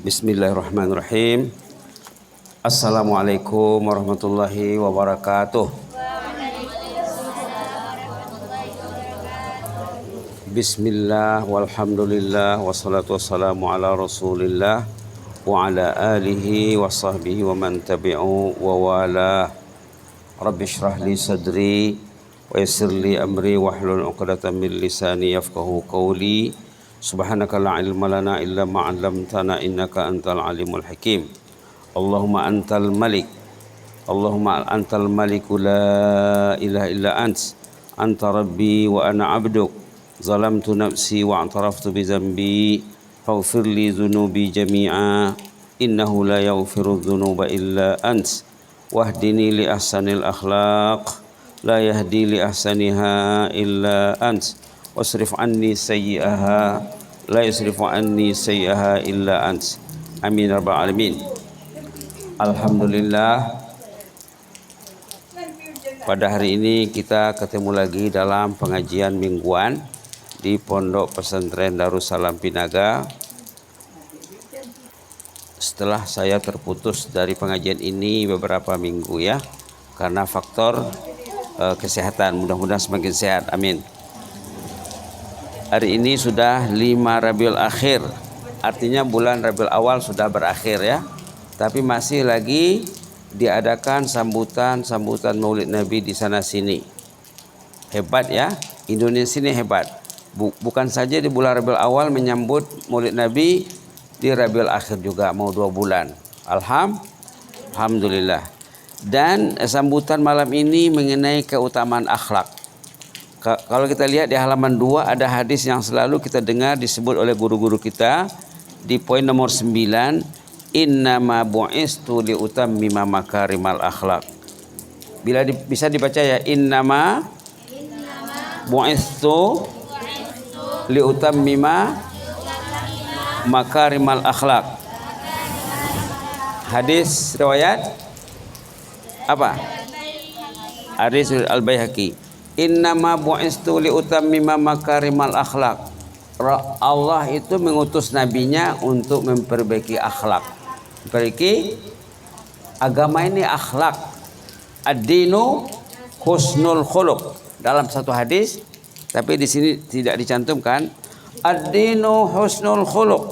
Bismillahirrahmanirrahim. Assalamualaikum warahmatullahi wabarakatuh. Bismillah walhamdulillah wassalatu wassalamu ala rasulillah wa ala alihi wa sahbihi wa man tabi'u wa wala. Rabbi shrah li sadri wa yassir li amri wahlul 'uqdatam min lisani yafqahu qawli. Subhanaka la ilma lana illa ma 'allamtana innaka antal alimul hakim. Allahumma antal malik. Allahumma antal maliku la ilaha illa anta rabbi wa ana 'abduk. Zalamtu nafsi wa i'taraftu bi dhanbi faghfir li dhunubi jami'a innahu la yaghfiru dhunuba illa ant. Wahdini li ahsanil akhlaq la yahdi li ahsaniha illa ant. Wasrif anni sayyi'aha la yusrifu anni sayyi'aha illa ant. Amin rabbal alamin. Alhamdulillah, pada hari ini kita ketemu lagi dalam pengajian mingguan di Pondok Pesantren Darussalam Pinaga. Setelah saya terputus dari pengajian ini beberapa minggu ya, karena faktor kesehatan. Mudah-mudahan semakin sehat, amin. Hari ini sudah 5 Rabiul Akhir, artinya bulan Rabiul Awal sudah berakhir ya. Tapi masih lagi diadakan sambutan Maulid Nabi di sana sini. Hebat ya, Indonesia ini hebat. Bukan saja di bulan Rabiul Awal menyambut Maulid Nabi, di Rabiul Akhir juga mau 2 bulan. Alhamdulillah. Dan sambutan malam ini mengenai keutamaan akhlak. Kalau kita lihat di halaman 2 ada hadis yang selalu kita dengar disebut oleh guru-guru kita di poin nomor 9, innama bu'istu liutammima makarimal akhlak. Bisa dibaca ya, innama bu'istu liutammima makarimal akhlak. Hadis riwayat apa? Hadis Al-Baihaqi. Innama bu'istu liutammima makarimal akhlak. Allah itu mengutus nabinya untuk memperbaiki akhlak. Memperbaiki agama ini akhlak. Ad-dinu husnul khuluq. Dalam satu hadis, tapi di sini tidak dicantumkan. Ad-dinu husnul khuluq.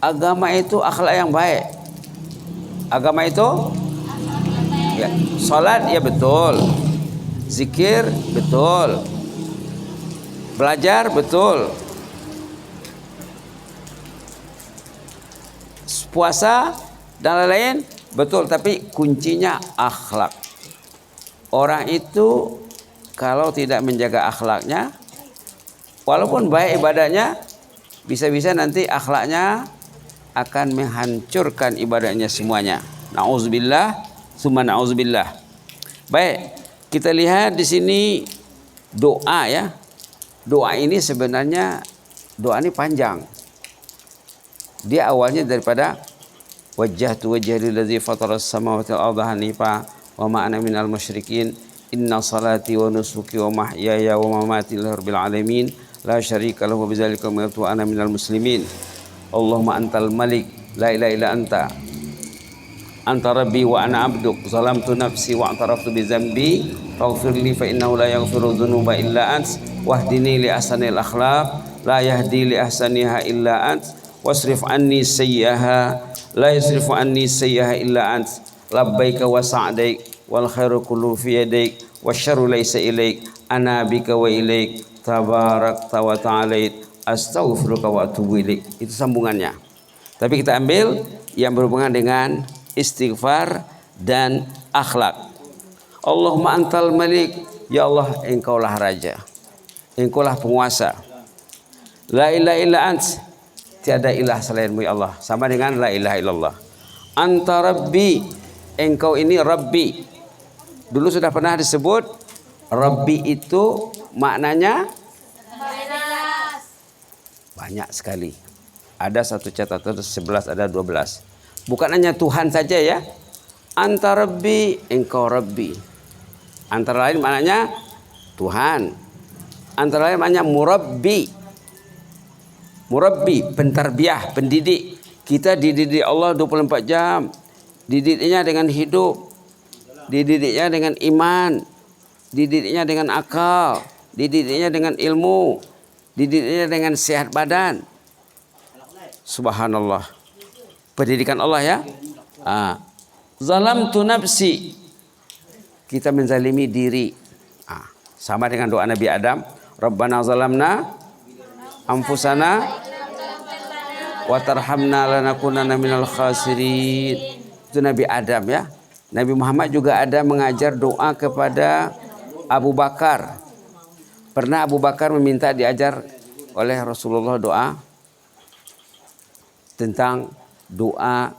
Agama itu akhlak yang baik. Agama itu ya, salat ya betul. Zikir betul, belajar betul, puasa dan lain-lain betul, tapi kuncinya akhlak. Orang itu kalau tidak menjaga akhlaknya, walaupun baik ibadahnya, bisa-bisa nanti akhlaknya akan menghancurkan ibadahnya semuanya. Nauzubillah, summa nauzubillah. Baik. Kita lihat di sini doa ya. Doa ini sebenarnya doa ini panjang. Dia awalnya daripada wajjahtu wajhiya lillazi fataras samawati wal arda hanifa wa ma ana minal musyrikin inna salati wa nusuki wa mahyaya wa mamati lillahi rabbil alamin la syarika lahu wa bidzalika umirtu wa ana minal muslimin. Allahumma antal malik la ilaha illa anta rabbi wa ana abduk zalamtu nafsi wa i'taraftu bi dzambi faghfir li fa innahu la yaghfiru dzunuba illa ant wahdini li ahsanil akhlaq la yahdi li ahsaniha illa ant wasrif anni sayyi'aha la yasrifu anni sayyi'aha illa ant labbaika wa sa'daik wal khairu kullu fi yadaik wasyarru laysa ilaik ana bika wa ilaik tabarakta wa ta'alait astaghfiruka wa atubu ilaik. Itu sambungannya. Tapi kita ambil yang berhubungan dengan istighfar dan akhlak. Allahumma antal malik, ya Allah engkaulah raja, engkaulah penguasa. La ilaha illa ant, tiada ilah selainmu ya Allah, sama dengan la ilaha illallah. Anta rabbi, engkau ini rabbi. Dulu sudah pernah disebut rabbi itu maknanya banyak sekali. Ada satu catatan 11, ada 12. Bukan hanya Tuhan saja ya. Anta rabbi, engkau rabbi. Antara lain maknanya Tuhan. Antara lain maknanya murabbi. Murabbi, pentarbiyah, pendidik. Kita dididik Allah 24 jam. Dididiknya dengan hidup. Dididiknya dengan iman. Dididiknya dengan akal. Dididiknya dengan ilmu. Dididiknya dengan sehat badan. Subhanallah. Pendidikan Allah ya. Zalamtu nafsi. Kita menzalimi diri. Sama dengan doa Nabi Adam. Rabbana zalamna anfusana wa tarhamna lanakunanna minal khasirin. Itu Nabi Adam ya. Nabi Muhammad juga ada mengajar doa kepada Abu Bakar. Pernah Abu Bakar meminta diajar oleh Rasulullah doa tentang doa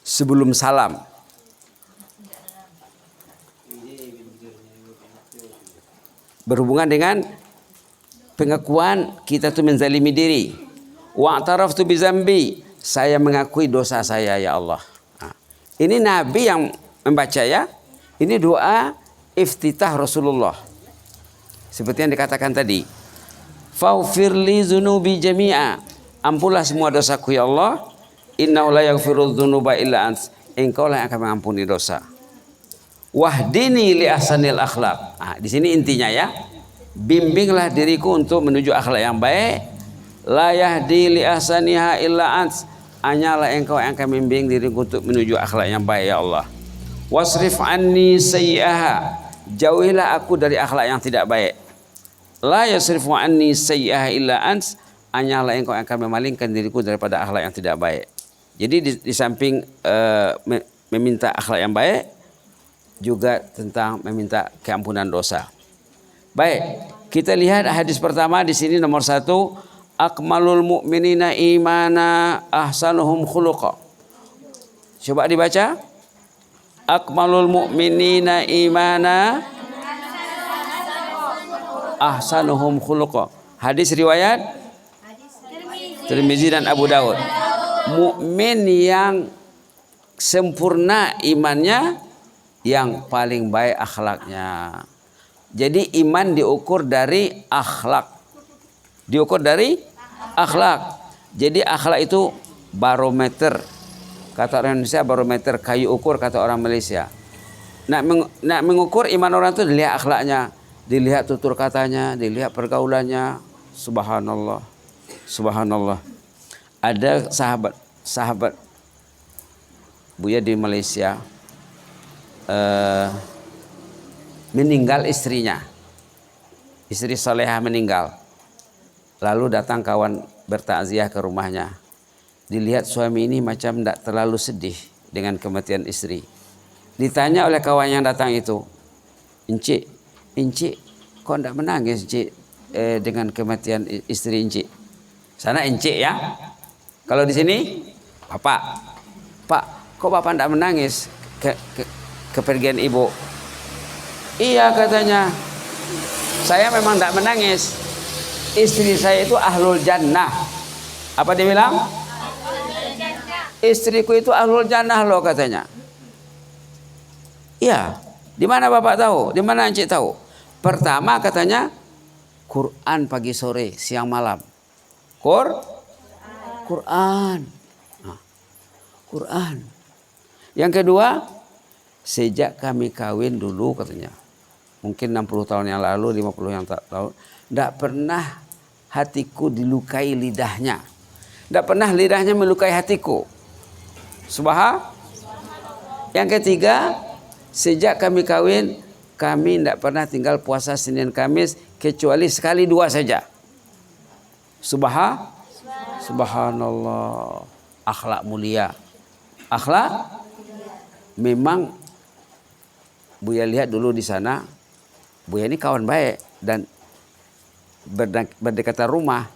sebelum salam. Berhubungan dengan pengakuan kita tuh menzalimi diri. Wa'taraftu bizambi, saya mengakui dosa saya ya Allah. Ini Nabi yang membaca ya. Ini doa iftitah Rasulullah. Seperti yang dikatakan tadi. Faghfirli dzunubi jami'a. Ampunlah semua dosaku ya Allah. Innahu la yaghfiru dzunuba illa ants. Engkau lah yang akan mengampuni dosa. Wahdini li ahsanil akhlak. Di sini intinya ya. Bimbinglah diriku untuk menuju akhlak yang baik. La yahdi li ahsaniha illa ants. Hanyalah engkau yang akan membimbing diriku untuk menuju akhlak yang baik ya Allah. Wasrif anni sayyi'aha. Jauhilah aku dari akhlak yang tidak baik. La yasrifu anni sayyi'aha illa ants. Hanyalah engkau yang akan memalingkan diriku daripada akhlak yang tidak baik. Jadi di samping meminta akhlak yang baik, juga tentang meminta keampunan dosa. Baik, kita lihat hadis pertama di sini nomor 1, akmalul mu'minina imana ahsanuhum khuluqa. Coba dibaca. Akmalul mu'minina imana ahsanuhum khuluqa. Hadis riwayat Tirmizi dan Abu Daud. Mukmin yang sempurna imannya, yang paling baik akhlaknya. Jadi iman diukur dari akhlak. Diukur dari akhlak. Jadi akhlak itu barometer. Kata orang Indonesia barometer, kayu ukur kata orang Malaysia. Nak mengukur iman orang itu dilihat akhlaknya, dilihat tutur katanya, dilihat pergaulannya. Subhanallah. Subhanallah. Ada sahabat Buya di Malaysia, meninggal istrinya. Istri salehah meninggal. Lalu datang kawan bertakziah ke rumahnya. Dilihat suami ini macam tidak terlalu sedih dengan kematian istri. Ditanya oleh kawan yang datang itu, Encik, kok tidak menangis Encik dengan kematian istri Encik? Sana Encik ya. Kalau di sini, Bapak. Pak, kok Bapak tidak menangis kepergian ibu? Iya katanya, saya memang tidak menangis. Istri saya itu ahlul jannah. Apa dia bilang? Istriku itu ahlul jannah loh katanya. Iya. Di mana Bapak tahu? Di mana Encik tahu? Pertama katanya Quran pagi sore siang malam. Quran. Quran. Yang kedua, sejak kami kawin dulu katanya, mungkin 60 tahun yang lalu, 50 tahun, tidak pernah hatiku dilukai lidahnya. Tidak pernah lidahnya melukai hatiku. Subhanallah. Yang ketiga, sejak kami kawin, kami tidak pernah tinggal puasa Senin Kamis kecuali sekali 2 saja. Subhanallah. Akhlak mulia. Akhlak memang Buya lihat dulu di sana. Buya ini kawan baik dan berdekatan rumah.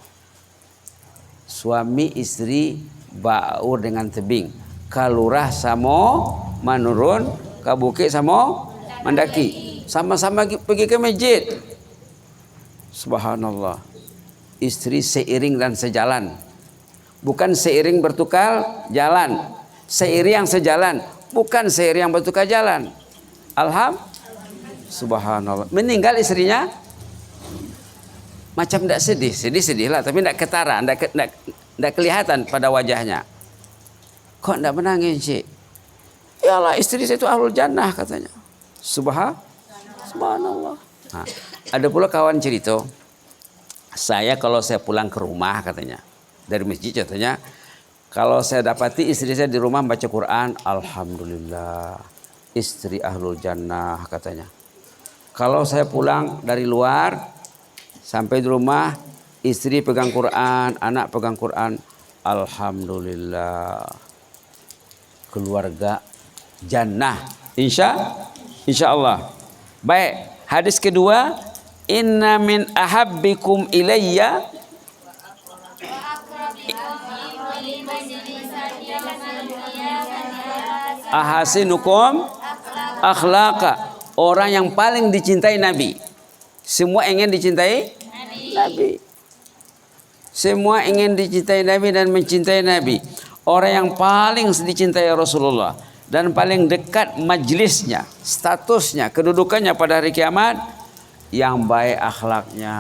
Suami istri baur dengan tebing. Kalurah samo manurun, kabukit samo mendaki. Sama-sama pergi ke masjid. Subhanallah. Istri seiring dan sejalan. Bukan seiring bertukar jalan. Seiring yang sejalan. Bukan seiring yang bertukar jalan. Alhamdulillah. Subhanallah. Meninggal istrinya macam tidak sedih. Sedih-sedih lah. Tapi tidak ketara. Tidak kelihatan pada wajahnya. Kok enggak menangis, Cik? Yalah, istri saya itu ahlul jannah katanya. Subhanallah. Nah, ada pula kawan cerita, saya kalau saya pulang ke rumah katanya, dari masjid contohnya, kalau saya dapati istri saya di rumah baca Quran, alhamdulillah, istri ahlul jannah katanya. Kalau saya pulang dari luar, sampai di rumah, istri pegang Quran, anak pegang Quran, alhamdulillah, keluarga jannah, insya Allah. Baik, hadis kedua, inna min ahabbikum ilayya ahasinukum akhlaqa. Orang yang paling dicintai Nabi. Semua ingin dicintai Nabi. Semua ingin dicintai Nabi dan mencintai Nabi. Orang yang paling dicintai Rasulullah dan paling dekat majlisnya, statusnya, kedudukannya pada hari kiamat, yang baik akhlaknya.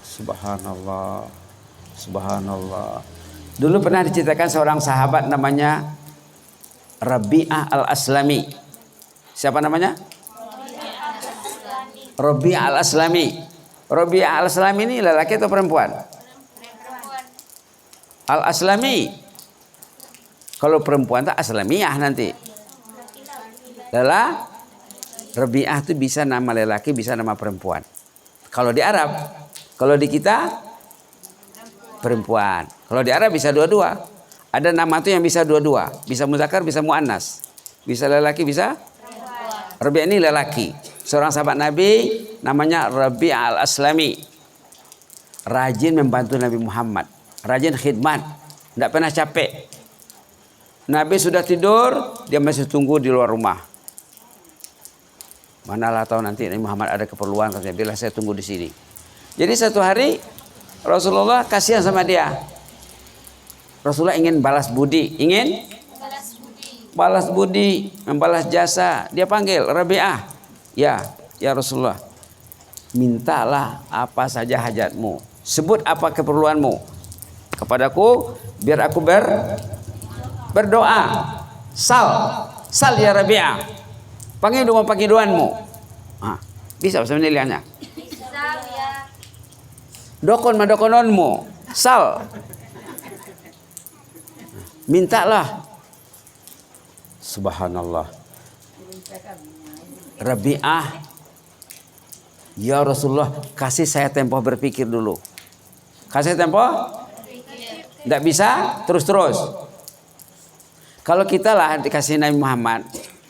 Subhanallah. Subhanallah. Dulu pernah diceritakan seorang sahabat namanya Rabi'ah al-Aslami. Siapa namanya? Rabi'ah al-Aslami. Rabi'ah al-Aslami ini lelaki atau perempuan? Al-Aslami. Kalau perempuan tak Aslamiyah nanti. Lelah Rabi'ah itu bisa nama lelaki, bisa nama perempuan. Kalau di Arab, kalau di kita perempuan. Kalau di Arab bisa dua-dua. Ada nama itu yang bisa dua-dua, bisa muzakkar, bisa muannas. Bisa lelaki, bisa Rabi'ah ini lelaki. Seorang sahabat Nabi namanya Rabi'ah al-Aslami. Rajin membantu Nabi Muhammad, rajin khidmat, tidak pernah capek. Nabi sudah tidur, dia masih tunggu di luar rumah. Manalah tahu nanti Nabi Muhammad ada keperluan, katanya, biarlah saya tunggu di sini. Jadi satu hari Rasulullah kasihan sama dia. Rasulullah ingin balas budi, balas budi, membalas jasa. Dia panggil Rabi'ah. Ya Rasulullah, mintalah apa saja hajatmu. Sebut apa keperluanmu kepadaku, biar aku berdoa. Sal ya Rabi'ah. Panggil doanmu. Bisa menilainya. Dokononmu. Sal. Mintalah. Subhanallah. Rabi'ah, ya Rasulullah, kasih saya tempo berpikir dulu. Kasih tempo? Tidak bisa terus. Kalau kita lah dikasih Nabi Muhammad,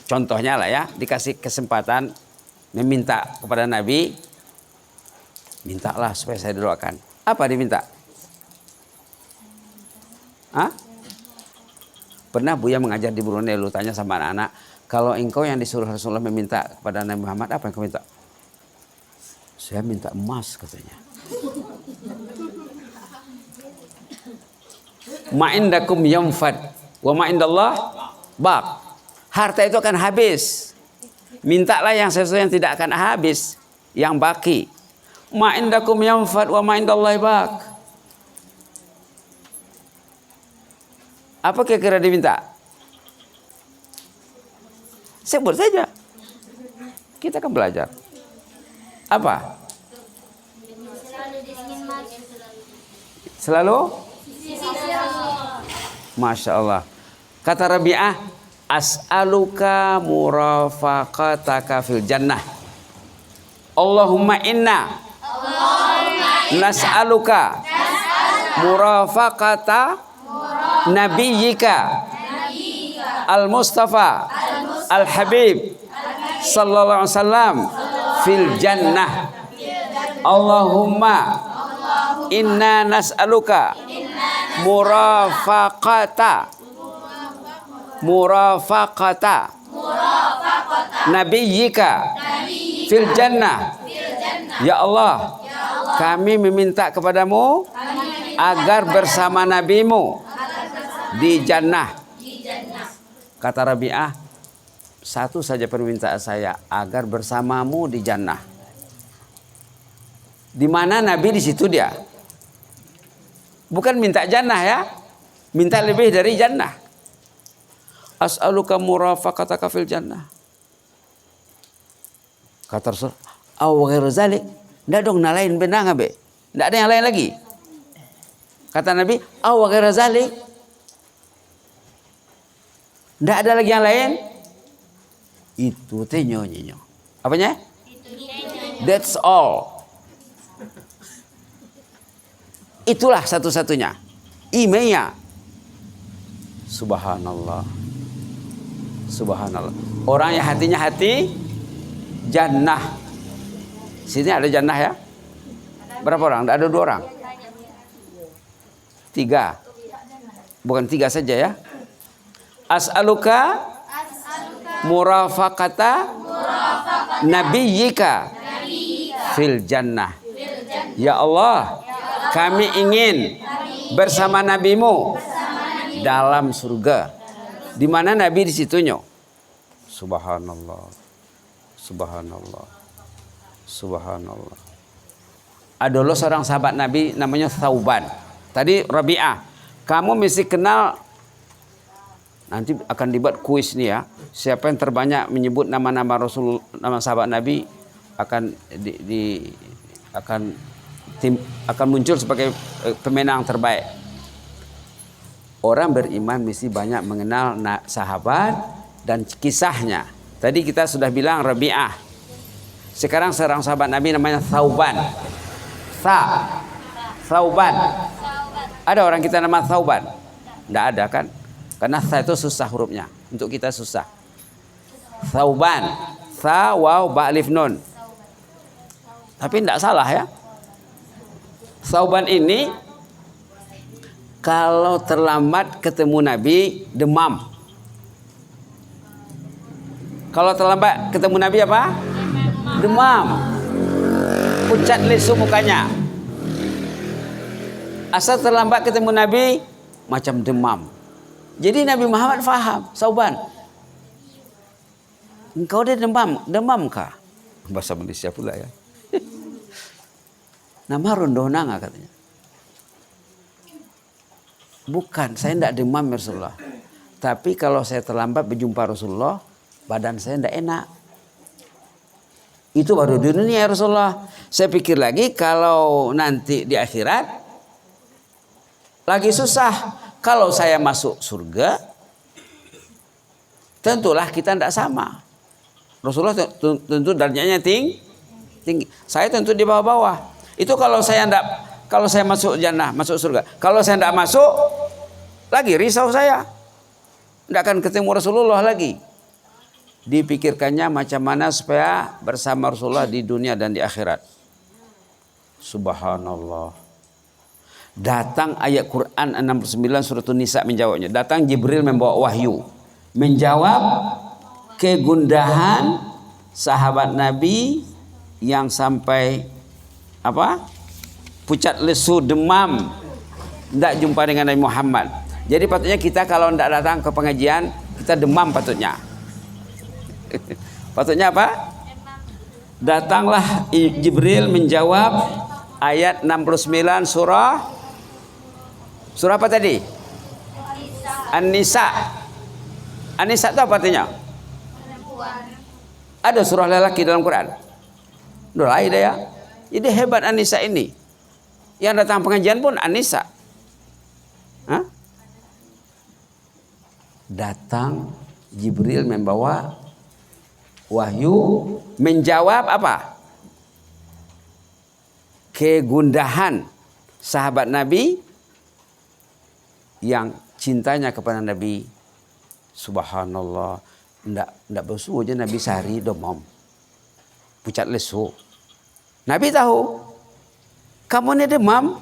contohnya lah ya, dikasih kesempatan meminta kepada Nabi, mintalah supaya saya doakan. Apa diminta? Pernah Buya mengajar di Brunei, lu tanya sama anak-anak, kalau engkau yang disuruh Rasulullah meminta kepada Nabi Muhammad, apa yang kau minta? Saya minta emas, katanya. Ma'indakum yamfad wa ma'indallah baq. Harta itu akan habis. Mintalah yang sesuatu yang tidak akan habis, yang baki. Ma'indakum yamfad wa ma'indallahi baq. Apa kira-kira diminta? Sebut saja. Kita akan belajar. Apa? Selalu? Masya Allah. Kata Rabi'ah, as'aluka murafaqataka fil jannah. Allahumma inna nas'aluka murafaqata nabiyyika al-Mustafa al-Habib sallallahu alaihi wasallam fil jannah. Allahumma inna nas'aluka murafaqata nabiyyika fil jannah. Ya Allah, kami meminta kepadamu agar bersama nabimu di jannah. Kata Rabi'ah, satu saja permintaan saya, agar bersamamu di jannah. Di mana Nabi di situ dia. Bukan minta jannah ya, minta lebih dari jannah. as'aluka murafaqataka fil jannah. Kata Rasul, aw ghairu zalik. Enggak dong, nah lain benar nggak, Be? Enggak ada yang lain lagi. Kata Nabi, aw ghairu zalik. Enggak ada lagi yang lain. Itu teh nyonyo. Apanya? That's all. Itulah satu-satunya. Imenya. Subhanallah. Subhanallah. Orang yang hatinya hati jannah. Sini ada jannah ya? Berapa orang? Ada 2 orang. 3. Bukan 3 saja ya. As'aluka murafaqata nabiyyika fil jannah. Ya Allah, kami ingin bersama nabimu dalam surga. Di mana nabi di situnya? Subhanallah. Subhanallah. Subhanallah. Ada loh seorang sahabat Nabi namanya Thauban. Tadi Rabi'ah. Kamu mesti kenal, nanti akan dibuat kuis nih ya. Siapa yang terbanyak menyebut nama-nama Rasul, nama sahabat Nabi akan akan muncul sebagai pemenang terbaik. Orang beriman mesti banyak mengenal sahabat dan kisahnya. Tadi kita sudah bilang Rabi'ah. Sekarang seorang sahabat Nabi namanya Thauban. Thauban. Ada orang kita nama Thauban? Tidak ada kan? Karena Tha itu susah hurufnya. Untuk kita susah. Thauban. Tha, waw, ba, alif, nun. Tapi tidak salah ya. Thauban ini kalau terlambat ketemu Nabi demam. Kalau terlambat ketemu Nabi apa? Demam. Pucat lesu mukanya. Asal terlambat ketemu Nabi macam demam. Jadi Nabi Muhammad faham, Thauban, engkau dia demam kah? Bahasa Malaysia pula ya. Nama rondonanga katanya. Bukan, saya tidak demam ya Rasulullah. Tapi kalau saya terlambat berjumpa Rasulullah, badan saya tidak enak. Itu baru di dunia ya Rasulullah. Saya pikir lagi kalau nanti di akhirat lagi susah. Kalau saya masuk surga, tentulah kita tidak sama. Rasulullah tentu darjatnya tinggi. Saya tentu di bawah-bawah. Itu kalau saya masuk jannah, masuk surga. Kalau saya tidak masuk, lagi risau saya. Tidak akan ketemu Rasulullah lagi. Dipikirkannya macam mana supaya bersama Rasulullah di dunia dan di akhirat. Subhanallah. Datang ayat Quran 69 surat An-Nisa menjawabnya. Datang Jibril membawa wahyu. Menjawab kegundahan sahabat Nabi yang sampai pucat lesu, demam, tidak jumpa dengan Nabi Muhammad. Jadi patutnya kita kalau tidak datang ke pengajian, kita demam patutnya. Patutnya apa? Datanglah Jibril menjawab ayat 69 surah apa tadi? An-Nisa. An-Nisa itu apa artinya? Ada surah lelaki dalam Quran? Udah ada ya. Jadi hebat An-Nisa ini. Yang datang pengajian pun An-Nisa. Datang Jibril membawa wahyu menjawab apa? Kegundahan sahabat Nabi yang cintanya kepada Nabi. Subhanallah. Tidak bersuhu aja Nabi sehari demam, pucat lesu. Nabi tahu kamu ini demam.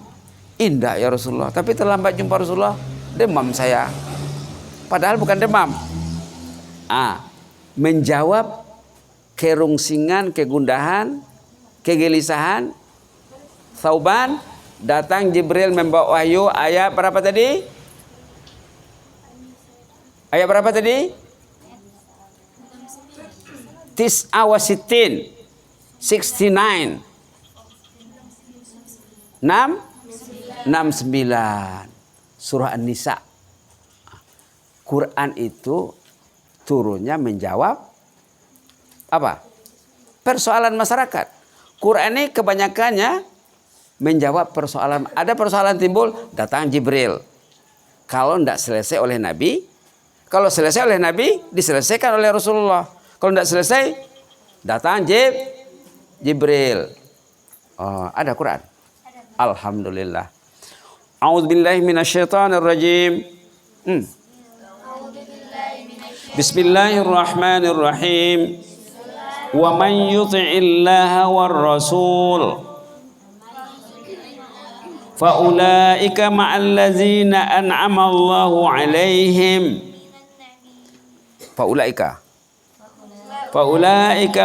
Indah ya Rasulullah. Tapi terlambat jumpa Rasulullah, demam saya. Padahal bukan demam. Menjawab kerungsingan, kegundahan, kegelisahan Thauban. Datang Jibril membawa wahyu ayat berapa tadi? Ayat berapa tadi? Tis'a wa sittin, 69. 69. Surah An-Nisa. Quran itu turunnya menjawab apa? Persoalan masyarakat. Quran ini kebanyakannya menjawab persoalan. Ada persoalan timbul, datang Jibril. Kalau tidak selesai oleh Nabi, kalau selesai oleh Nabi, diselesaikan oleh Rasulullah. Kalau tidak selesai, datang Jibril. Oh, ada Quran. Alhamdulillah. A'udzubillahi minasyaitonirrajim. Bismillahirrahmanirrahim. Wa man yuti'illaha war rasul fa ulaika ma'al ladzina an'ama Allahu 'alaihim. Fa ulaika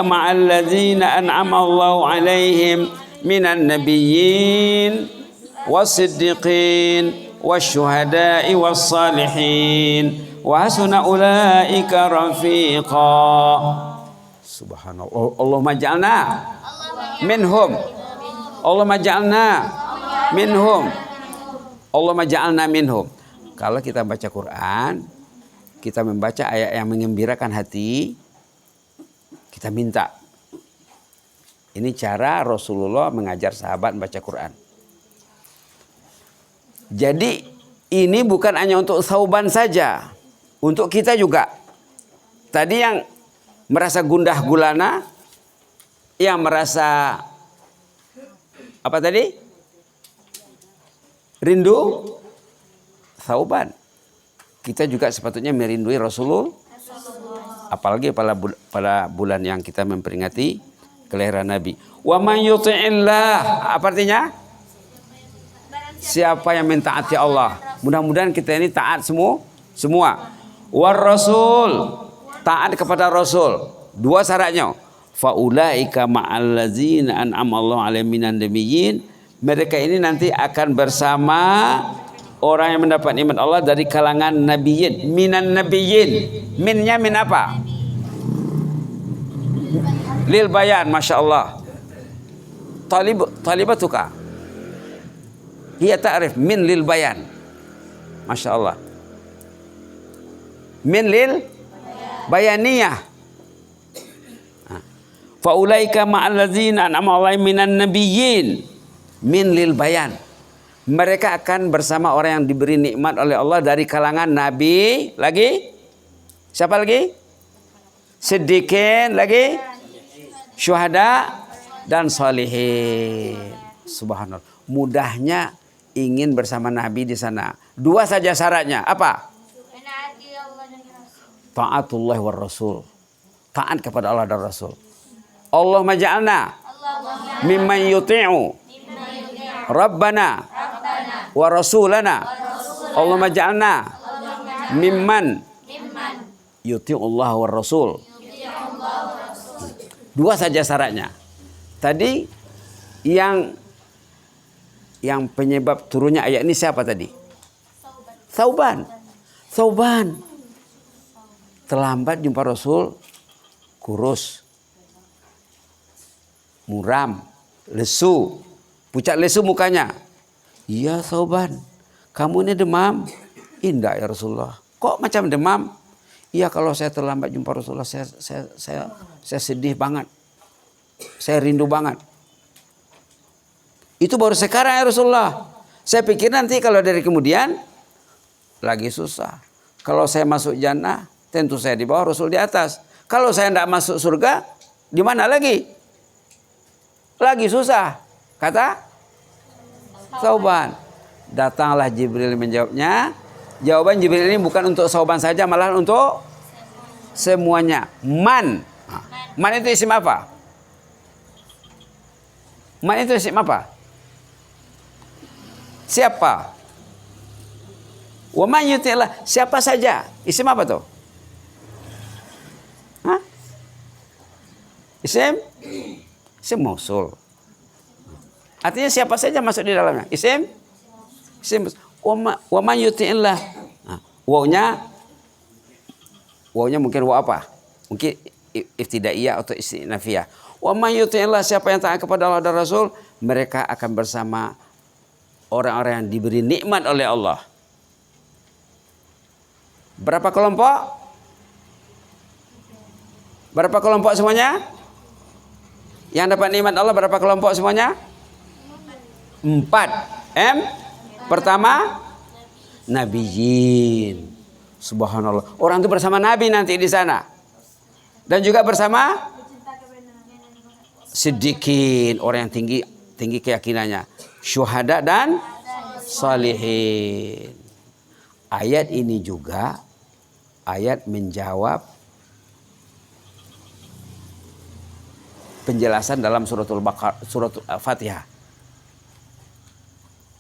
ma'al ladzina an'ama Allahu 'alaihim minan nabiyyin was-siddiqin wasyuhada'i was-salihin wa hasuna ulaika rafiqa. Subhanallah. Allahumma ja'alna minhum. Allahumma ja'alna minhum. Allahumma ja'alna minhum. Kalau kita baca Quran, kita membaca ayat yang mengembirakan hati, kita minta. Ini cara Rasulullah mengajar sahabat membaca Quran. Jadi ini bukan hanya untuk Thauban saja, untuk kita juga. Tadi yang merasa gundah gulana, yang merasa apa tadi? Rindu Thauban. Kita juga sepatutnya merindui Rasulullah. Apalagi pada bulan yang kita memperingati kelahiran Nabi. Wa man yuti'illah, apa artinya? Siapa yang mentaati Allah. Mudah-mudahan kita ini taat semua. War rasul, taat kepada Rasul. Dua syaratnya. Faulaika ma'al ladzina an'ama Allahu 'alaihim minan nabiyyin. Mereka ini nanti akan bersama orang yang mendapat nikmat Allah dari kalangan nabiyyin. Minan nabiyyin. Minnya min apa? Lil bayan, Masya Allah. Talibatuka hiya ta'rif min lil bayan. Masya Allah. Min lil bayaniyah. Faulaika ma'al ladzina an'ama Allahu minan nabiyyin. Min lil bayan. Mereka akan bersama orang yang diberi nikmat oleh Allah dari kalangan nabi. Lagi? Siapa lagi? Siddiqin, lagi? Syuhada dan salihin. Subhanallah. Mudahnya ingin bersama Nabi di sana. Dua saja syaratnya. Apa? Ta'atullah war Rasul. Taat kepada Allah dan Rasul. Allahumma ja'alna mimman yuti'u Rabbana wa Rasulana. Allahumma ja'alna mimman yuti'u Allah war Rasul. Dua saja syaratnya. Tadi yang penyebab turunnya ayat ini siapa tadi? Thauban. Terlambat jumpa Rasul, kurus, muram, lesu, pucat lesu mukanya. Iya Thauban, kamu ini demam? Indah ya Rasulullah. Kok macam demam? Iya, kalau saya terlambat jumpa Rasulullah, saya sedih banget. Saya rindu banget. Itu baru sekarang ya Rasulullah. Saya pikir nanti kalau dari kemudian lagi susah. Kalau saya masuk jannah, tentu saya di bawah, Rasul di atas. Kalau saya tidak masuk surga, di mana lagi? Lagi susah. Kata Thauban. Datanglah Jibril menjawabnya. Jawaban Jibril ini bukan untuk Thauban saja, malah untuk semuanya. Man itu isim apa? Man itu isim apa? Siapa? Wa man yuti'illah, siapa saja. Isim apa tuh? Hah? Isim mausul. Artinya siapa saja masuk di dalamnya. Isim wa man yuti'illah. Wawnya mungkin waw apa? Mungkin ibtidaiyah atau istinafiyah. Wa man yuti'illah, siapa yang taat kepada Allah dan Rasul, mereka akan bersama orang-orang yang diberi nikmat oleh Allah. Berapa kelompok? Berapa kelompok semuanya? Yang dapat nikmat Allah berapa kelompok semuanya? 4. Pertama, nabiyyin. Subhanallah. Orang itu bersama Nabi nanti di sana. Dan juga bersama siddiqin, orang yang tinggi keyakinannya. Syuhada dan salihin. Ayat ini juga ayat menjawab penjelasan dalam suratul Fatihah.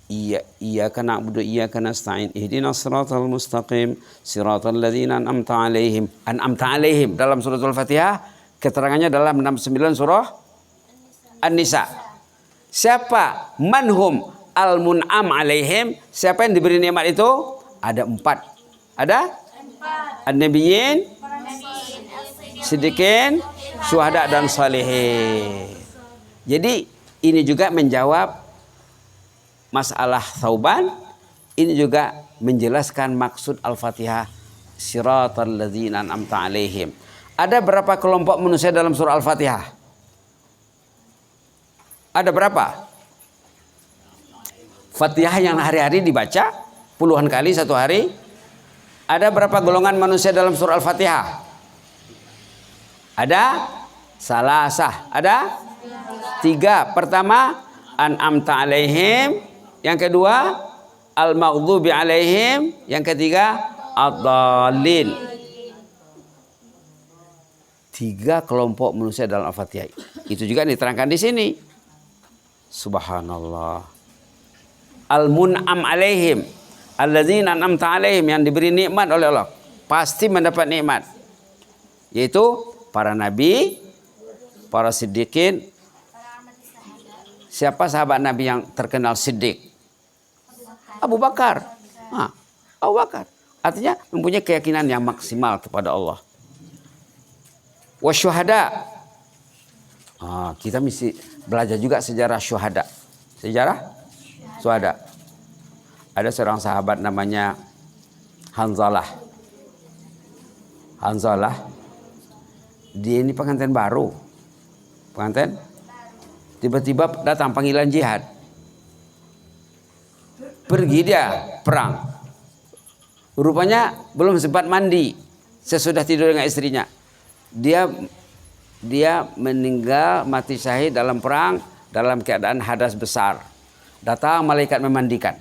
Iyyaka na'budu iyyaka nasta'in ihdinas siratal mustaqim siratal ladzina an'amta 'alaihim dalam suratul Fatihah, keterangannya dalam 69 surah An-Nisa. Siapa manhum al-mun'am 'alaihim? Siapa yang diberi nikmat itu? Ada 4. Ada? An-nabiyyin, siddiqin, syuhada dan salihin. Jadi ini juga menjawab masalah Thauban, ini juga menjelaskan maksud Al-Fatihah siratal ladzina an'amta 'alaihim. Ada berapa kelompok manusia dalam surah Al-Fatihah? Ada berapa? Fatihah yang hari-hari dibaca puluhan kali satu hari. Ada berapa golongan manusia dalam surah Al-Fatihah? Ada salasah. Ada 3. Pertama, an'amta 'alaihim. Yang kedua, al-maghdubi 'alaihim. Yang ketiga, ad-dallin. 3 kelompok manusia dalam Al-Fatihah. Itu juga diterangkan di sini. Subhanallah. Al-mun'am 'alaihim, alladzina an'amta 'alaihim, yang diberi nikmat oleh Allah, pasti mendapat nikmat. Yaitu para nabi, para siddiqin. Siapa sahabat Nabi yang terkenal siddiq? Abu Bakar. Abu Bakar. Artinya mempunyai keyakinan yang maksimal kepada Allah. Wasyuhada. Kita mesti belajar juga sejarah syuhada. Sejarah syuhada. Ada seorang sahabat namanya Hanzalah. Dia ini pengantin baru. Tiba-tiba datang panggilan jihad. Pergi dia perang. Rupanya belum sempat mandi sesudah tidur dengan istrinya. Dia meninggal mati syahid dalam perang dalam keadaan hadas besar. Datang malaikat memandikan.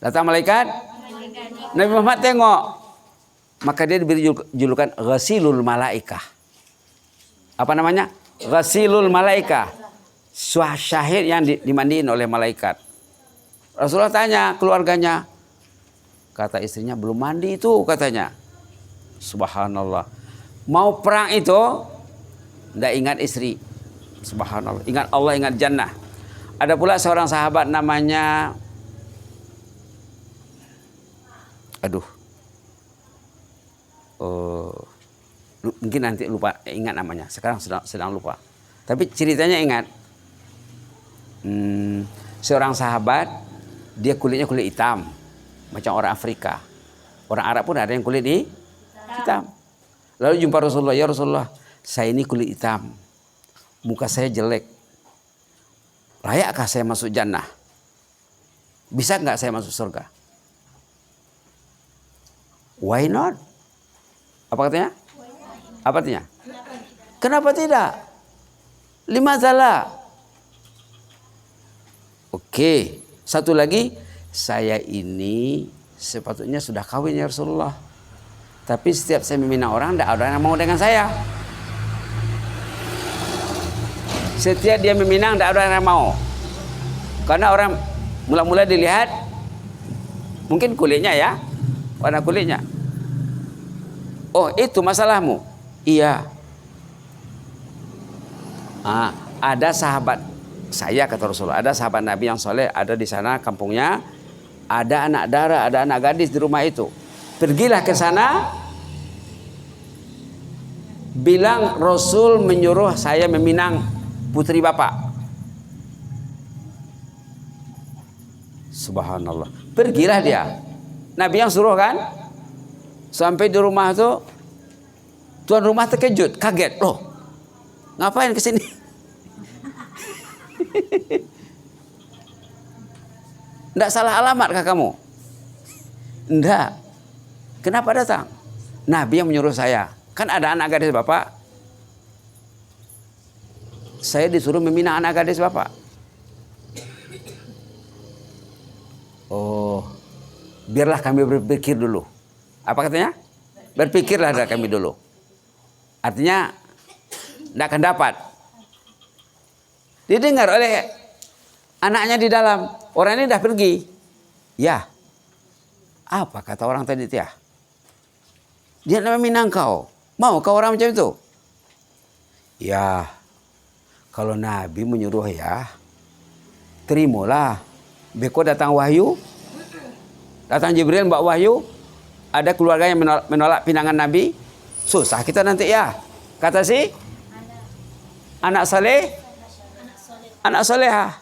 Nabi Muhammad tengok. Maka dia diberi julukan Ghasilul Malaikah. Apa namanya? Ghasilul Malaikah. Syahid yang dimandiin oleh malaikat. Rasulullah tanya keluarganya. Kata istrinya, belum mandi itu katanya. Subhanallah. Mau perang itu tidak ingat istri. Subhanallah. Ingat Allah, ingat jannah. Ada pula seorang sahabat namanya, mungkin nanti lupa, ingat namanya. Sekarang sedang lupa. Tapi ceritanya ingat. Seorang sahabat, dia kulitnya kulit hitam, macam orang Afrika. Orang Arab pun ada yang kulit hitam. Lalu jumpa Rasulullah, ya Rasulullah, saya ini kulit hitam, muka saya jelek, layakkah saya masuk jannah? Bisa nggak saya masuk surga? Why not? Apa katanya? Apa artinya? Kenapa tidak? 5 salah. Oke. Satu lagi, saya ini sepatutnya sudah kawin ya Rasulullah. Tapi setiap saya meminang orang, tidak ada yang mau dengan saya. Setiap dia meminang, tidak ada yang mau. Karena orang mula-mula dilihat, mungkin kulitnya ya, warna kulitnya. Oh, itu masalahmu? Iya. Ada sahabat saya, kata Rasulullah, ada sahabat Nabi yang soleh, ada di sana kampungnya, ada anak dara, ada anak gadis di rumah itu. Pergilah ke sana, bilang Rasul menyuruh saya meminang putri bapak. Subhanallah. Pergilah dia. Nabi yang suruh kan? Sampai di rumah itu Tuan rumah terkejut, kaget. Loh, ngapain ke sini? Nggak salah alamat kah kamu? Enggak. Kenapa datang? Nabi yang menyuruh saya. Kan ada anak gadis bapak. Saya disuruh membina anak gadis bapak. Oh, biarlah kami berpikir dulu. Apa katanya? Berpikirlah kami dulu. Artinya, tidak akan dapat. Didengar oleh anaknya di dalam. Orang ini sudah pergi. Ya. Apa kata orang tadi itu ya? Dia nak meminang kau. Mau kau orang macam itu? Ya. Kalau Nabi menyuruh ya, terimalah. Beko datang wahyu. Datang Jibril bawa wahyu. Ada keluarga yang menolak pinangan Nabi. Susah kita nanti ya. Kata si anak saleh, anak solehah.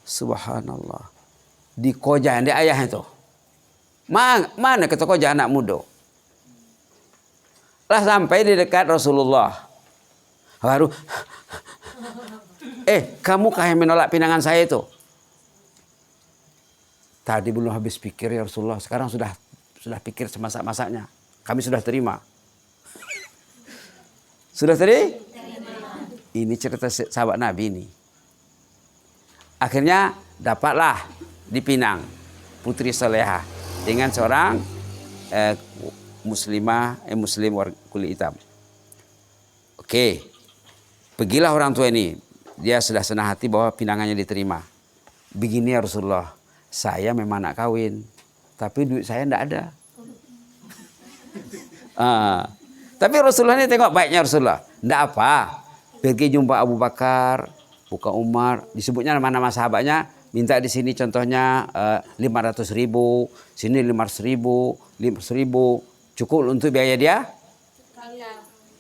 Subhanallah. Di koja di ayah itu. Mana kata koja anak muda? Lah sampai di dekat Rasulullah. Baru kamu kah yang menolak pinangan saya itu? Tadi belum habis pikir ya Rasulullah. Sekarang sudah pikir semasak-masaknya. Kami sudah terima. Sudah terima? Ini cerita sahabat Nabi ini. Akhirnya dapatlah dipinang putri salehah dengan seorang muslim kulit hitam. Oke. Pergilah orang tua ini. Dia sudah senang hati bahwa pinangannya diterima. Begini ya Rasulullah. Saya memang nak kawin. Tapi duit saya tidak ada. Tapi Rasulullah ini tengok baiknya Rasulullah. Tidak apa. Pergi jumpa Abu Bakar, bukan Umar. Disebutnya nama-nama sahabatnya. Minta di sini contohnya 500.000. Sini 500.000. 500.000. Cukup untuk biaya dia?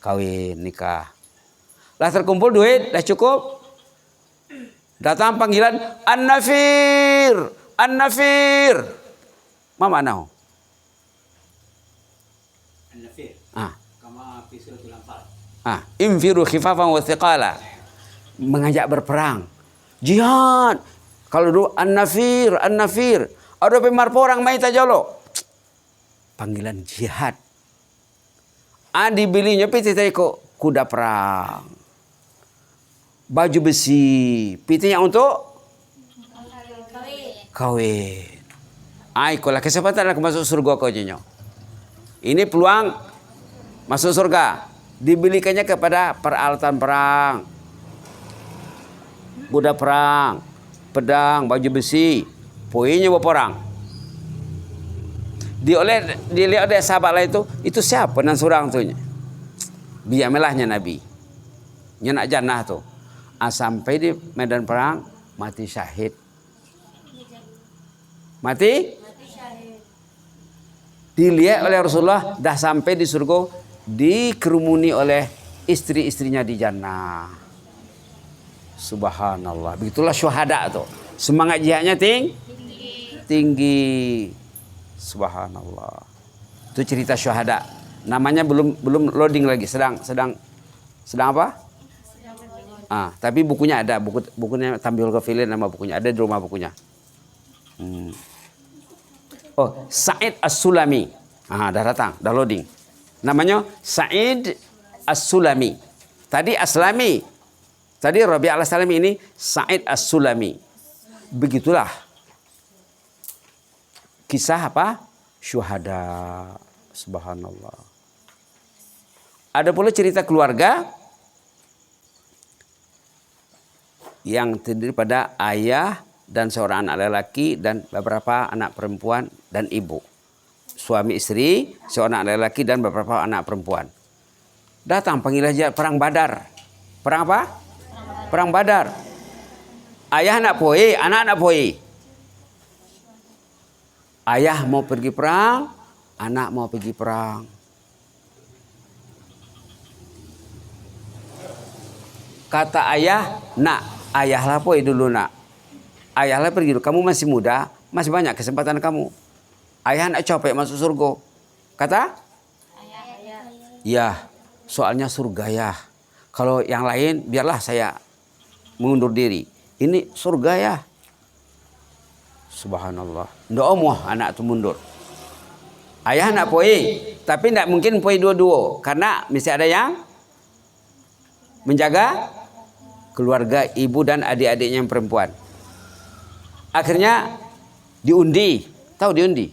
Kawin, nikah. Lah terkumpul duit, dah cukup. Datang panggilan An-Nafir, An-Nafir. Mama nahu. An-Nafir. Kama fi suratul Anfal. Infiru khifafan wa thiqala. Mengajak berperang. Jihad. Kalau dulu An-Nafir, An-Nafir. Ada pemarpo orang mai tajolo. Panggilan jihad. Dibelinya piti teko kuda perang. Baju besi, pitinya untuk kawin. Kalau kesempatan aku masuk surga kau jenyo. Ini peluang masuk surga. Dibelikannya kepada peralatan perang, kuda perang, pedang, baju besi, poinnya berapa orang? Dilihat oleh sahabat lain itu siapa nan surang tu? Biar melahnya Nabi. Nya nak jannah tu. Sampai di medan perang mati syahid. Mati syahid. Dilihat oleh Rasulullah dah sampai di surga, dikerumuni oleh istri-istrinya di jannah. Subhanallah. Begitulah syuhada tu. Semangat jihadnya tinggi. Subhanallah. Itu cerita syuhada. Namanya belum loading lagi, sedang apa? Tapi bukunya ada, bukunya Tambihul Ghafilin, nama bukunya ada di rumah bukunya. Oh, Sa'id As-Sulami. Dah datang, dah loading. Namanya Sa'id As-Sulami. Tadi Aslami. Tadi Rabi' Al-Aslami, ini Sa'id As-Sulami. Begitulah kisah apa? Syuhada. Subhanallah. Ada pula cerita keluarga yang terdiri pada ayah dan seorang anak lelaki dan beberapa anak perempuan dan ibu. Suami istri, seorang anak lelaki dan beberapa anak perempuan. Datang panggilan jihad perang Badar. Perang apa? Perang Badar. Ayah nak poi, anak nak poi. Ayah mau pergi perang, anak mau pergi perang. Kata ayah, nak. Ayahlah poi dulu nak. Ayahlah pergi dulu. Kamu masih muda, masih banyak kesempatan kamu. Ayah nak capek masuk surga. Kata? Ayah. Ya, soalnya surga ya. Kalau yang lain biarlah saya mengundur diri. Ini surga ya. Subhanallah. Ndak omoh anak itu mundur. Ayah nak poi, tapi tidak mungkin poi dua-dua karena mesti ada yang menjaga keluarga ibu dan adik-adiknya yang perempuan. Akhirnya diundi, tahu diundi?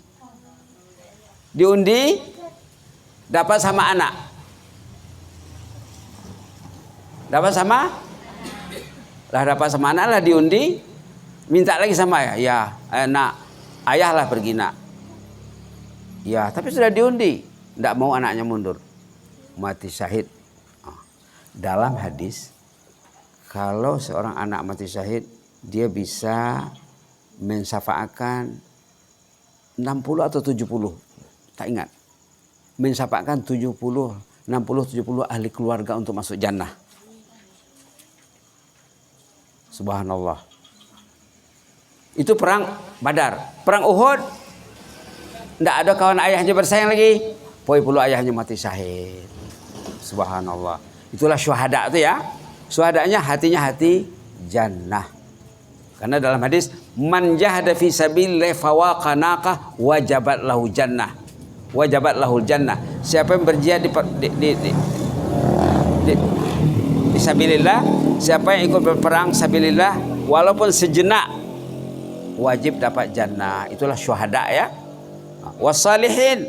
Diundi dapat sama anak. Dapat sama? Dapat sama anak lah diundi, minta lagi sama ayah. Ya, nak, ayah lah pergi nak. Ya, tapi sudah diundi, tidak mau anaknya mundur, mati syahid. Dalam hadis, kalau seorang anak mati syahid, dia bisa mensyafaatkan 60 atau 70, tak ingat. Mensyafaatkan 70, 60, 70 ahli keluarga untuk masuk jannah. Subhanallah. Itu perang Badar. Perang Uhud, tidak ada kawan ayahnya bersaing lagi. Poi puluh ayahnya mati syahid. Subhanallah. Itulah syuhada itu ya. Syuhadanya hatinya hati jannah. Karena dalam hadis, man jahada fi sabilillah fawaqa naqah wajabat lahu jannah. Wajabat lahul jannah. Siapa yang berjihad di sabilillah, siapa yang ikut berperang sabilillah walaupun sejenak, wajib dapat jannah. Itulah syuhada ya. Wassalihin.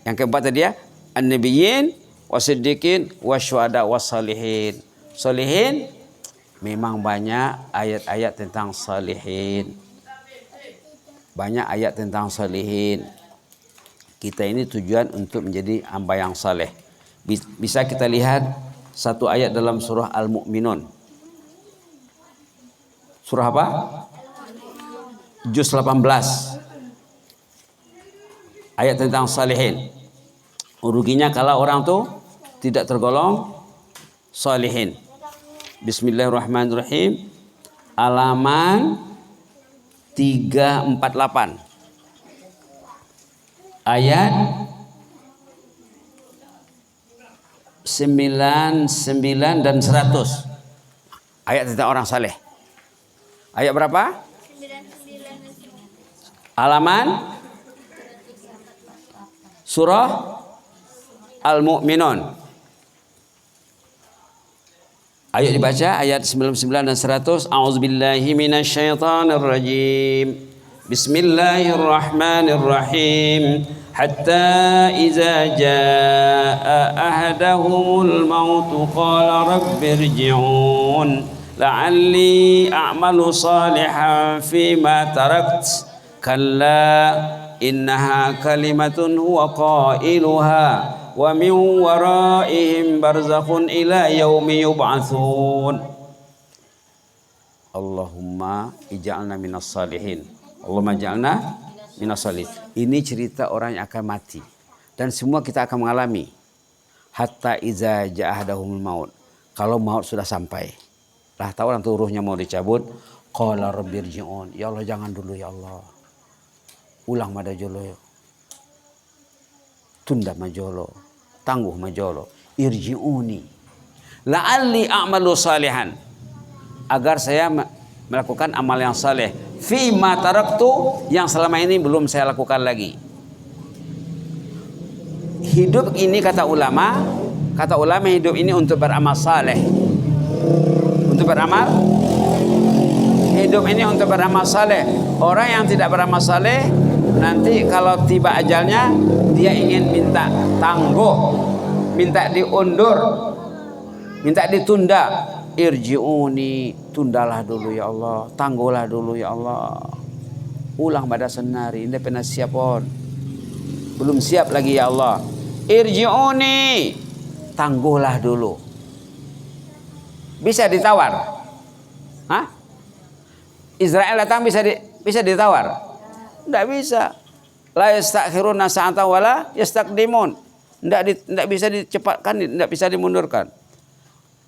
Yang keempat tadi ya, an-nabiyyin wasiddiqin wasyuhada wassalihin. Salihin memang banyak ayat-ayat tentang salihin. Banyak ayat tentang salihin. Kita ini tujuan untuk menjadi hamba yang saleh. Bisa kita lihat satu ayat dalam surah Al-Mu'minun. Surah apa? Juz 18. Ayat tentang salihin. Ruginya kalau orang tu tidak tergolong salihin. Bismillahirrahmanirrahim. Halaman 348. Ayat 99 dan 100. Ayat tentang orang saleh. Ayat berapa? 99. Halaman surah Al-Mu'minun. Ayo dibaca ayat 99 dan 100. A'udzubillahi minasyaitonirrajim. Bismillahirrahmanirrahim. Hatta iza jaa ahadahumul mautu qala rabbirji'un la'alli a'malu salihan fima tarakt. Kalla innaha kalimatun huwa qailuha wa min waraihim barzakhun ila yaumi yub'atsun. Allahumma ij'alna minas salihin. Allahumma ij'alna minas salihin. Ini cerita orang yang akan mati dan semua kita akan mengalami. Hatta iza ja'ahadahumul maut. Kalau maut sudah sampai. Lah tahu orang tuh ruhnya mau dicabut, qala rabbirji'un. Ya Allah jangan dulu ya Allah. Ulang madajolo, tunda majolo, tangguh majolo, irji'uni la'alli a'malu salihan, agar saya melakukan amal yang saleh, fi ma taraktu, yang selama ini belum saya lakukan lagi. Hidup ini kata ulama hidup ini untuk beramal saleh, untuk beramal. Hidup ini untuk beramal saleh. Orang yang tidak beramal saleh, nanti kalau tiba ajalnya dia ingin minta tangguh, minta diundur, minta ditunda. Irji'uni, tundalah dulu ya Allah, tangguhlah dulu ya Allah. Ulang pada senari, ini pernah siap pun, belum siap lagi ya Allah. Irji'uni, tangguhlah dulu. Bisa ditawar? Hah? Israel datang bisa ditawar? Tidak bisa. La yastakhiruna sa'atan wala yastaqdimun. Tidak bisa dicepatkan, tidak bisa dimundurkan.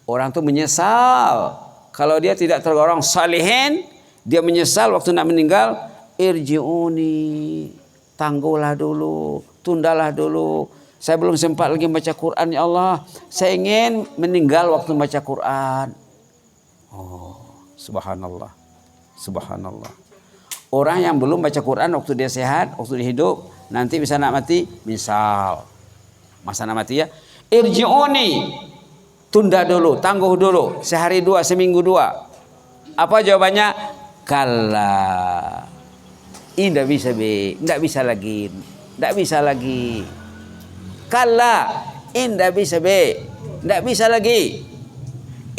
Orang itu menyesal kalau dia tidak tergolong salihin, dia menyesal waktu nak meninggal. Irji'uni, tangguhlah dulu, tundalah dulu. Saya belum sempat lagi baca Quran, ya Allah. Saya ingin meninggal waktu baca Quran. Oh, subhanallah. Subhanallah. Orang yang belum baca Quran waktu dia sehat, waktu dia hidup, nanti bisa nak mati. Misal, masa nak mati ya. Irji'uni. Tunda dulu, tangguh dulu. Sehari dua, seminggu dua. Apa jawabannya? Kalla. Tidak bisa be, tidak bisa lagi, tidak bisa lagi. Kalla, tidak bisa be, tidak bisa lagi.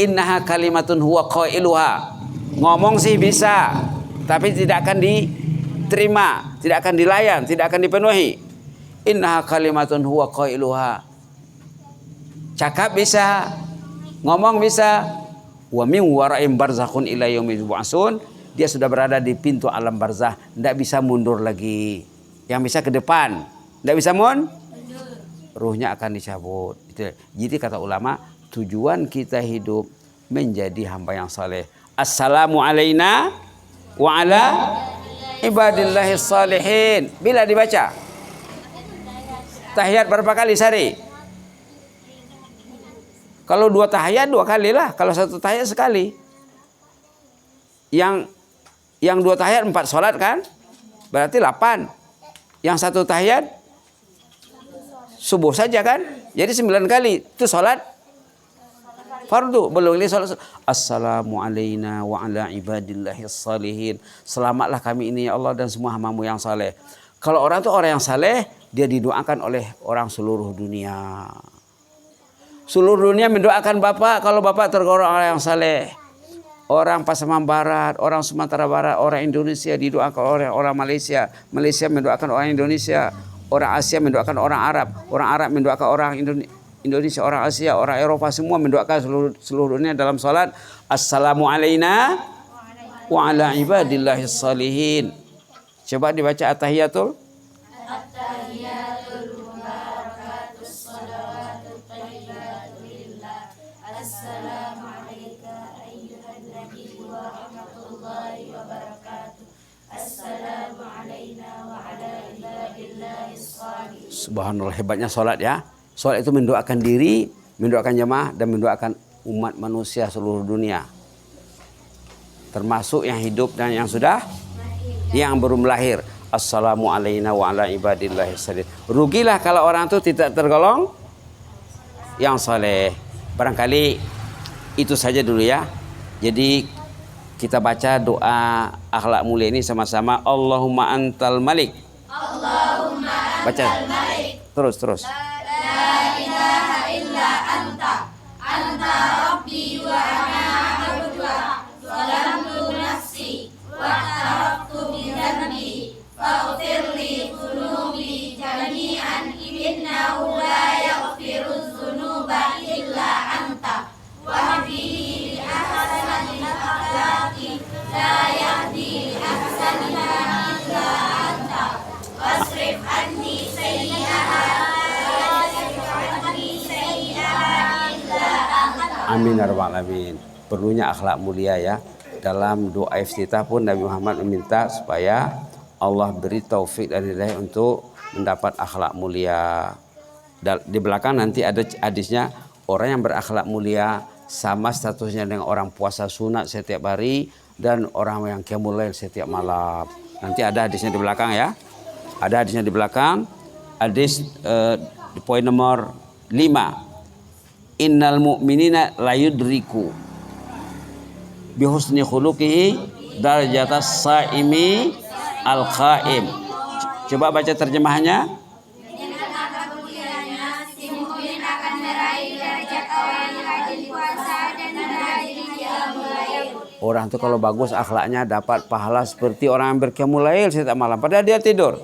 Innaha kalimatun huwa qailuha. Ngomong sih bisa, tapi tidak akan diterima, tidak akan dilayan, tidak akan dipenuhi. Innaha kalimatun huwa qailuha. Cakap bisa, ngomong bisa. Wa min wara'im barzakhun ila yaumil yub'atsun. Dia sudah berada di pintu alam barzah, tidak bisa mundur lagi. Yang bisa ke depan, tidak bisa mundur. Ruhnya akan dicabut. Jadi kata ulama, tujuan kita hidup menjadi hamba yang saleh. Assalamu alaina wa ala ibadillahis salihin. Bila dibaca tahiyat berapa kali sehari? Kalau 2 tahiyat 2 kali lah. Kalau 1 tahiyat sekali. Yang 2 tahiyat 4 sholat kan? Berarti 8. Yang 1 tahiyat subuh saja kan? Jadi 9 kali. Itu sholat fardu. Belum ini sholat. Assalamu alaina wa ala ibadillahis salihin. Selamatlah kami ini ya Allah dan semua hamba-Mu yang saleh. Kalau orang itu orang yang saleh, dia didoakan oleh orang seluruh dunia. Seluruh dunia mendoakan Bapak kalau Bapak tergolong orang yang saleh. Orang Pasaman Barat, orang Sumatera Barat, orang Indonesia didoakan oleh orang Malaysia. Malaysia mendoakan orang Indonesia. Orang Asia mendoakan orang Arab. Orang Arab mendoakan orang Indonesia, orang Asia, orang Eropa. Semua mendoakan seluruh dunia dalam salat. Assalamu alaina wa ala ibadillahis salihin. Coba dibaca at-tahiyatul. At-tahiyatul mubarakatus salawatut thayyibatu lillah. Assalamu alayka ayyuhan nabiyyu wa rahmatullahi wa barakatuh. Assalamu alayna wa ala ibadillahis salihin. Subhanallah, hebatnya salat ya. Salat itu mendoakan diri, mendoakan jamaah dan mendoakan umat manusia seluruh dunia. Termasuk yang hidup dan yang sudah yang belum lahir. Assalamu alayna wa ala ibadillahis salihin. Rugilah kalau orang itu tidak tergolong yang saleh. Barangkali itu saja dulu ya. Jadi kita baca doa akhlak mulia ini sama-sama. Allahumma antal malik. Allahumma antal malik. Terus. La ilaha illa anta. Anta rabbi wa ana abduka. Zalamtu nafsi wa taraktu bi dhanbi. Faghfir li dhunubi jami'an innahu la yaghfirudz dzunuba illa anta. Wahdini li ahsanil akhlaqi la yahdi li ahsaniha illa anta. Wasrif anni sayyi'aha la yasrif anni sayyi'aha illa anta. Amin ya rabbal alamin. Perlunya akhlak mulia ya. Dalam doa iftitah pun Nabi Muhammad meminta supaya Allah beri taufik dan hidayah untuk mendapat akhlak mulia. Di belakang nanti ada hadisnya, orang yang berakhlak mulia sama statusnya dengan orang puasa sunat setiap hari dan orang yang qiyamul lail setiap malam. Nanti ada hadisnya di belakang ya. Ada hadisnya di belakang. Hadis di poin nomor 5. Innal mu'minina la yudriku bi husni khuluqihi darajatas saimi al-qaim. Coba baca terjemahannya. Dengan akhlak mulianya, si mukmin akan meraih derajat orang yang rajin puasa dan rajin qiyamul lail. Orang itu kalau bagus akhlaknya dapat pahala seperti orang yang berqiyamul lail setiap malam padahal dia tidur.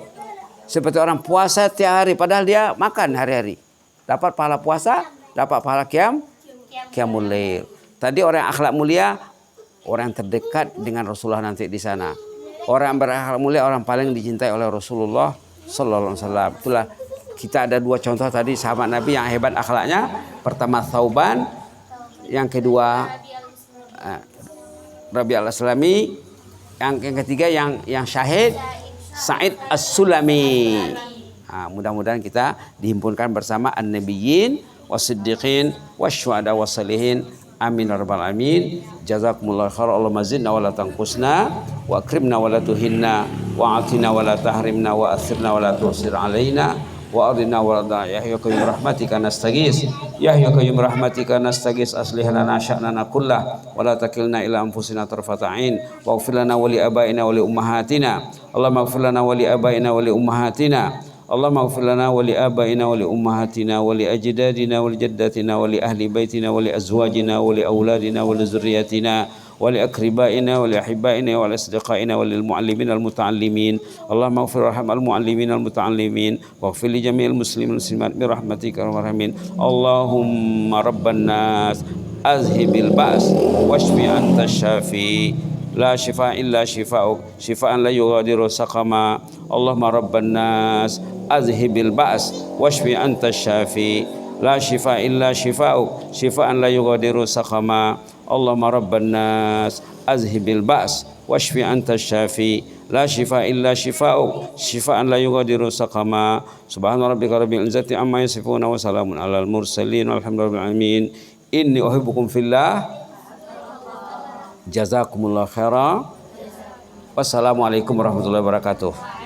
Seperti orang puasa tiap hari padahal dia makan hari-hari. Dapat pahala puasa, dapat pahala qiyamul lail. Tadi orang yang akhlak mulia, orang yang terdekat dengan Rasulullah nanti di sana. Orang berakhlak mulia orang paling dicintai oleh Rasulullah sallallahu alaihi wasallam. Itulah kita ada 2 contoh tadi sahabat Nabi yang hebat akhlaknya. Pertama Thauban, yang kedua Rabi al-Aslami, yang ketiga yang syahid Sa'id as-Sulami. Mudah-mudahan kita dihimpunkan bersama an-nabiyyin wasiddiqin wasyuhada wassalihin. Amin ya rabbal alamin. Jazakumullahu khairan. Allahumma zidna wa la tanqusna wa akrimna wa la tuhinna wa atina wa la tahrimna wa athirna wa la tusir alaina wa adina wa la ya hayyu qayyum rahmatika nastaghis ya hayyu qayyum rahmatika nastaghis aslih lana sya'nana kullah wa la takilna ila anfusina tarfata ain waghfir lana wa li abaina wa li ummahatina. Allahumma ighfir lana wa li abaina wa li ummahatina. Allahumma ighfir lana wa li abaina wa li ummahatina wa li ajdadina wa li jaddatina wa li ahli baitina wa li azwajina wa li auladina wa li zurriyyatina wa li akribaina wa li ahibbaina wa li asdiqaina wa lil muallimin al muta'allimin. Allahumma ighfir warham al muallimin al muta'allimin waghfir li jami'il muslimin muslimat bi rahmatika ya arhamar rahimin. Allahumma rabban nas azhibil ba's washfi anta syafi la shifa illa shifa'uk shifaan la yughadiru saqama. Allahumma rabban nas azhibil ba's washfi anta syafi la shifa illa shifa'uk shifaan la yughadiru saqama. Allahumma rabban nas azhibil ba's washfi anta syafi la shifa illa shifa'uk shifaan la yughadiru saqama. Subhana rabbika rabbil izzati amma yasifuna wa salamun alal mursalin walhamdulillahi rabbil alamin. Inni uhibbukum fillah. Jazakumullah khairan. Wassalamualaikum warahmatullahi wabarakatuh.